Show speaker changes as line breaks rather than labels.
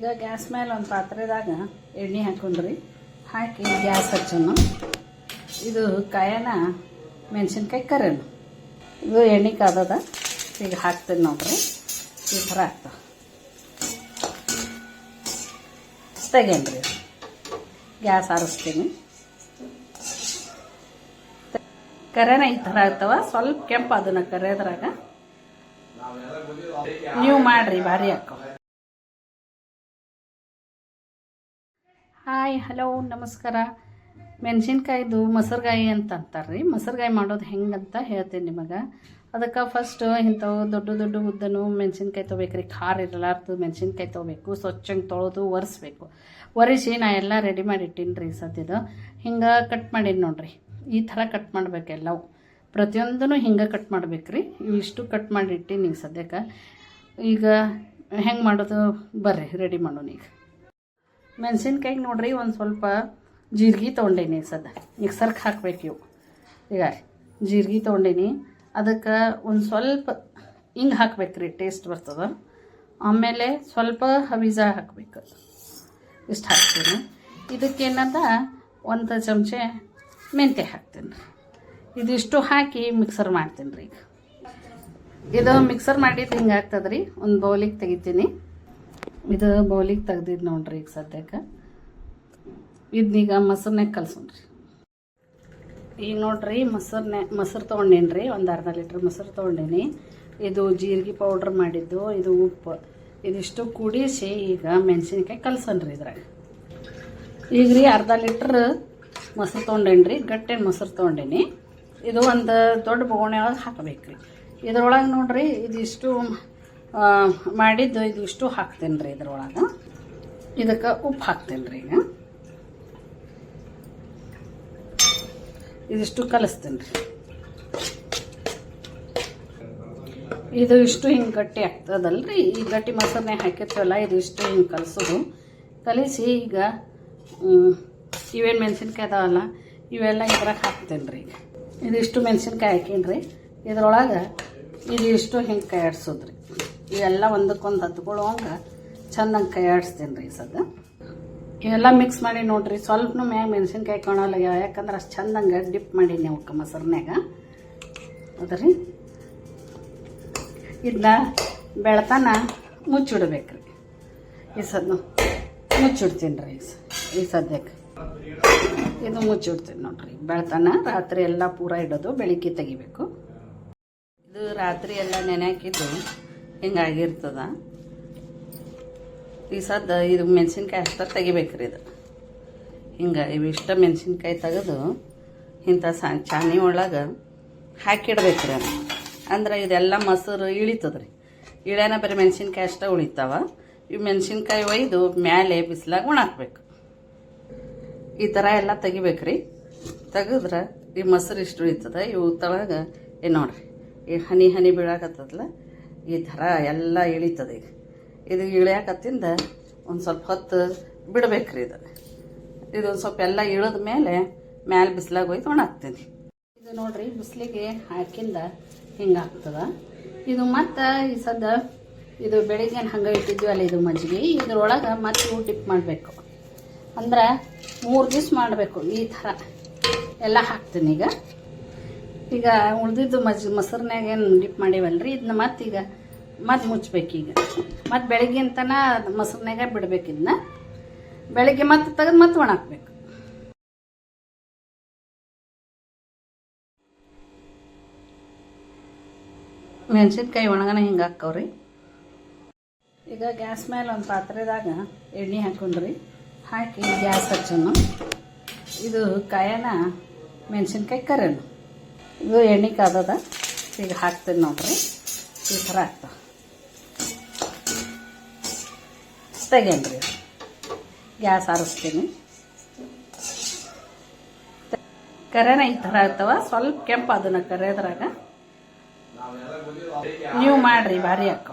ಈಗ ಗ್ಯಾಸ್ ಮೇಲೆ ಒಂದು ಪಾತ್ರೆದಾಗ ಎಣ್ಣೆ ಹಾಕೊಂಡ್ರಿ ಹಾಕಿ ಗ್ಯಾಸ್ ಹಚ್ಚೋಣ. ಇದು ಕಾಯನ ಮೆಣಸಿನ್ಕಾಯಿ ಕರೆನು ಇದು ಎಣ್ಣೆ ಕಾದದ. ಈಗ ಹಾಕ್ತೀನಿ ನೋಡ್ರಿ, ಈ ಥರ ಆಗ್ತಾವೆ. ತೆಗೇನ್ರಿ, ಗ್ಯಾಸ್ ಆರಿಸ್ತೀನಿ. ಕರೆನ ಈ ಥರ ಆಗ್ತಾವ, ಸ್ವಲ್ಪ ಕೆಂಪು ಅದನ್ನ ಕರೆದ್ರಾಗ ನೀವು ಮಾಡ್ರಿ, ಭಾರಿ ಹಾಕೋ. ಹಾಯ್, ಹಲೋ, ನಮಸ್ಕಾರ. ಮೆಣಸಿನ್ಕಾಯ್ದು ಮೊಸರುಗಾಯಿ ಅಂತ ಅಂತಾರೆ ರೀ. ಮೊಸರುಗಾಯಿ ಮಾಡೋದು ಹೆಂಗಂತ ಹೇಳ್ತೀನಿ ನಿಮಗೆ. ಅದಕ್ಕೆ ಫಸ್ಟ್ ಇಂಥವು ದೊಡ್ಡ ದೊಡ್ಡ ಉದ್ದನು ಮೆಣಸಿನ್ಕಾಯಿ ತೊಗೋಬೇಕು ರೀ. ಖಾರ ಇರಲಾರ್ದು ಮೆಣಸಿನ್ಕಾಯಿ ತೊಗೋಬೇಕು. ಸ್ವಚ್ಛಂಗೆ ತೊಳೆದು ಒರೆಸ್ಬೇಕು. ಒರೆಸಿ ನಾ ಎಲ್ಲ ರೆಡಿ ಮಾಡಿ ಇಟ್ಟೀನಿ ರೀ. ಸದ್ಯದ ಹಿಂಗೆ ಕಟ್ ಮಾಡೀನಿ ನೋಡ್ರಿ. ಈ ಥರ ಕಟ್ ಮಾಡಬೇಕೆಲ್ಲವು, ಪ್ರತಿಯೊಂದೂ ಹಿಂಗೆ ಕಟ್ ಮಾಡ್ಬೇಕು ರೀ. ಇವಿಷ್ಟು ಕಟ್ ಮಾಡಿ ಇಟ್ಟೀನಿ ಈಗ ಸದ್ಯಕ್ಕೆ. ಈಗ ಹೆಂಗೆ ಮಾಡೋದು ಬರ್ರಿ, ರೆಡಿ ಮಾಡೋಣ. ಈಗ ಮೆಣಸಿನ್ಕಾಯಿಗೆ ನೋಡ್ರಿ ಒಂದು ಸ್ವಲ್ಪ ಜೀರಿಗೆ ತೊಗೊಂಡೀನಿ. ಸದ್ಯ ಮಿಕ್ಸರ್ಗೆ ಹಾಕ್ಬೇಕು ಇವು. ಈಗ ಜೀರಿಗೆ ತೊಗೊಂಡೀನಿ, ಅದಕ್ಕೆ ಒಂದು ಸ್ವಲ್ಪ ಹಿಂಗೆ ಹಾಕ್ಬೇಕು ರೀ, ಟೇಸ್ಟ್ ಬರ್ತದೆ. ಆಮೇಲೆ ಸ್ವಲ್ಪ ಹವಿಜ ಹಾಕಬೇಕು, ಇಷ್ಟು ಹಾಕ್ತೀನಿ. ಇದಕ್ಕೇನದ ಒಂದು ಚಮಚೆ ಮೆಂತ್ಯ ಹಾಕ್ತೀನಿ ರೀ. ಇದಿಷ್ಟು ಹಾಕಿ ಮಿಕ್ಸರ್ ಮಾಡ್ತೀನಿ ರೀ. ಈಗ ಇದು ಮಿಕ್ಸರ್ ಮಾಡಿದ್ದು ಹಿಂಗೆ ಆಗ್ತದೆ ರೀ. ಒಂದು ಬೌಲಿಗೆ ತೆಗಿತೀನಿ. ಇದು ಬೌಲಿಗೆ ತೆಗ್ದಿದ್ದು ನೋಡ್ರಿ. ಈಗ ಸದ್ಯಕ್ಕೆ ಇದನ್ನೀಗ ಮೊಸರನ್ನೇ ಕಲ್ಸೋಣ್ರಿ. ಈಗ ನೋಡ್ರಿ, ಮೊಸರು ತೊಗೊಂಡೇನಿ ರೀ. ಒಂದು ಅರ್ಧ ಲೀಟ್ರ್ ಮೊಸರು ತೊಗೊಂಡೇನಿ. ಇದು ಜೀರಿಗೆ ಪೌಡ್ರ್ ಮಾಡಿದ್ದು, ಇದು ಉಪ್ಪು, ಇದಿಷ್ಟು ಕೂಡಿಸಿ ಈಗ ಮೆಣಸಿನ್ಕಾಯಿ ಕಲ್ಸೋಣ್ರಿ ಇದ್ರಾಗ. ಈಗ ರೀ ಅರ್ಧ ಲೀಟ್ರ್ ಮೊಸರು ತೊಗೊಂಡೇನಿ ರೀ. ಗಟ್ಟೆ ಮೊಸರು ತೊಗೊಂಡೇನಿ. ಇದು ಒಂದು ದೊಡ್ಡ ಬೊಗಣೆ ಒಳಗೆ ಹಾಕಬೇಕು ರೀ. ಇದ್ರೊಳಗೆ ನೋಡ್ರಿ ಇದಿಷ್ಟು ಮಾಡಿದ್ದು ಇದಿಷ್ಟು ಹಾಕ್ತೀನಿ ರೀ. ಇದ್ರೊಳಗೆ ಇದಕ್ಕೆ ಉಪ್ಪು ಹಾಕ್ತೀನಿ ರೀ. ಈಗ ಇದಿಷ್ಟು ಕಲಿಸ್ತೀನಿ ರೀ. ಇದು ಇಷ್ಟು ಹಿಂಗೆ ಗಟ್ಟಿ ಆಗ್ತದಲ್ರಿ. ಈ ಗಟ್ಟಿ ಮೊಸರನ್ನೇ ಹಾಕಿರ್ತೀವಲ್ಲ, ಇದಿಷ್ಟು ಹಿಂಗೆ ಕಲಿಸೋದು. ಕಲಿಸಿ ಈಗ ಇವೇನು ಮೆಣಸಿನ್ಕಾಯಿ ಅದಾವಲ್ಲ ಇವೆಲ್ಲ ಇದ್ರಾಗ ಹಾಕ್ತೀನಿ ರೀ. ಈಗ ಇದಿಷ್ಟು ಮೆಣಸಿನ್ಕಾಯಿ ಹಾಕೀನಿ ರೀ. ಇದ್ರೊಳಗೆ ಇದಿಷ್ಟು ಹಿಂಗೆ ಕೈ ಆಡ್ಸೋದು ರೀ. ಇವೆಲ್ಲ ಒಂದಕ್ಕೊಂದು ಹತ್ಕೊಳ್ಳೋಂಗೆ ಚೆಂದಂಗೆ ಕೈ ಆಡಿಸ್ತೀನಿ ರೀ. ಸದ್ಯ ಇವೆಲ್ಲ ಮಿಕ್ಸ್ ಮಾಡಿ ನೋಡ್ರಿ. ಸ್ವಲ್ಪನೂ ಮ್ಯಾಗ ಮೆಣಸಿನ್ಕಾಯಿ ಕಾಣಲ್ಲ, ಯಾಕಂದ್ರೆ ಅಷ್ಟು ಚೆಂದಂಗೆ ಡಿಪ್ ಮಾಡೀನಿ ಅವಕ್ಕೆ ಮೊಸರನ್ಯಾಗ. ಅದರಿ ಇದನ್ನ ಬೆಳ್ತಾನ ಮುಚ್ಚಿಡ್ಬೇಕು ರೀ. ಈ ಸದ್ನು ಮುಚ್ಚಿಡ್ತೀನಿ ರೀ. ಈ ಸದ್ಯಕ್ಕೆ ಇದು ಮುಚ್ಚಿಡ್ತೀನಿ ನೋಡ್ರಿ. ಬೆಳ್ತಾನ ರಾತ್ರಿ ಎಲ್ಲ ಪೂರ ಇಡೋದು, ಬೆಳಿಗ್ಗೆ ತೆಗಿಬೇಕು. ಇದು ರಾತ್ರಿ ಎಲ್ಲ ನೆನೆ ಹಾಕಿದ್ದು ಹಿಂಗಾಗಿರ್ತದ. ಈ ಸದ್ದ ಇದು ಮೆಣಸಿನ್ಕಾಯಿ ಅಷ್ಟ ತೆಗಿಬೇಕ್ರಿ. ಇದು ಹಿಂಗೆ ಇವಿಷ್ಟ ಮೆಣಸಿನ್ಕಾಯಿ ತೆಗೆದು ಇಂಥ ಚಾನಿ ಒಳಗೆ ಹಾಕಿಡ್ಬೇಕ್ರಿ. ಅಂದ್ರೆ ಇದೆಲ್ಲ ಮೊಸರು ಇಳಿತದ್ರಿ. ಇಳ್ಯಾನ ಬರೀ ಮೆಣಸಿನ್ಕಾಯಿ ಅಷ್ಟ ಉಳಿತಾವ. ಇವು ಮೆಣಸಿನ್ಕಾಯಿ ಒಯ್ದು ಮ್ಯಾಲೆ ಬಿಸಿಲಾಗ ಒಣಾಕ್ಬೇಕು. ಈ ಥರ ಎಲ್ಲ ತೆಗಿಬೇಕ್ರಿ. ತೆಗೆದ್ರೆ ಈ ಮೊಸರು ಇಷ್ಟು ಉಳಿತದ. ಇವು ತಳಗೆ ಏನು ನೋಡ್ರಿ, ಈ ಹನಿ ಹನಿ ಬೀಳಾಕತ್ತದಲ್ಲ, ಈ ಥರ ಎಲ್ಲ ಇಳಿತದೆ. ಈಗ ಇದು ಇಳಿಯಾಕತ್ತಿಂದ ಒಂದು ಸ್ವಲ್ಪ ಹೊತ್ತು ಬಿಡ್ಬೇಕ್ರಿ. ಇದೊಂದು ಸ್ವಲ್ಪ ಎಲ್ಲ ಇಳಿದ ಮೇಲೆ ಮ್ಯಾಲೆ ಬಿಸಿಲಾಗ ಹೋಯ್ತು ಒಣಾಕ್ತೀನಿ. ಇದು ನೋಡ್ರಿ, ಬಿಸಿಲಿಗೆ ಹಾಕಿಂದ ಹಿಂಗೆ ಆಗ್ತದೆ. ಇದು ಮತ್ತು ಈ ಸದ್ದ ಇದು ಬೆಳಿಗ್ಗೆ ಹಂಗೆ ಇಟ್ಟಿದ್ವಿ ಅಲ್ಲ, ಇದು ಮಜ್ಜಿಗೆ ಇದ್ರೊಳಗೆ ಮತ್ತೆ ಇವು ಡಿಪ್ ಮಾಡಬೇಕು. ಅಂದ್ರೆ 3 ದಿವ್ಸ ಮಾಡಬೇಕು. ಈ ಥರ ಎಲ್ಲ ಹಾಕ್ತೀನಿ. ಈಗ ಉಳಿದಿದ್ದು ಮೊಸರನ್ಯಾಗ ಏನು ಡಿಪ್ ಮಾಡೀವಲ್ರಿ, ಇದನ್ನ ಮತ್ತೀಗ ಮತ್ತೆ ಮುಚ್ಚಬೇಕು. ಈಗ ಮತ್ತು ಬೆಳಗ್ಗೆ ಅಂತನ ಮೊಸರನ್ಯಾಗ ಬಿಡ್ಬೇಕು. ಇದನ್ನ ಬೆಳಗ್ಗೆ ಮತ್ತೆ ತೆಗೆದು ಮತ್ತೆ ಒಣಾಕ್ಬೇಕು. ಮೆಣಸಿನ್ಕಾಯಿ ಒಣಗನ ಹಿಂಗೆ ಹಾಕವ್ರಿ. ಈಗ ಗ್ಯಾಸ್ ಮೇಲೆ ಒಂದು ಪಾತ್ರೆದಾಗ ಎಣ್ಣೆ ಹಾಕೊಂಡ್ರಿ ಹಾಕಿ ಗ್ಯಾಸ್ ಹಚ್ಚೋಣ. ಇದು ಕಾಯನ ಮೆಣಸಿನ್ಕಾಯಿ ಕರೆನು ಇದು ಎಣ್ಣೆ ಕಾದದ. ಈಗ ಹಾಕ್ತೀನಿ ನೋಡ್ರಿ. ಈ ಥರ ಆಗ್ತಾವೆ. ತೆಗೇನ್ರಿ, ಗ್ಯಾಸ್ ಆರಿಸ್ತೀನಿ. ಕರೆನ ಈ ಥರ ಆಗ್ತಾವ, ಸ್ವಲ್ಪ ಕೆಂಪು ಅದನ್ನ ಕರೆದ್ರಾಗ ನೀವು ಮಾಡ್ರಿ, ಭಾರಿ ಹಾಕೋ.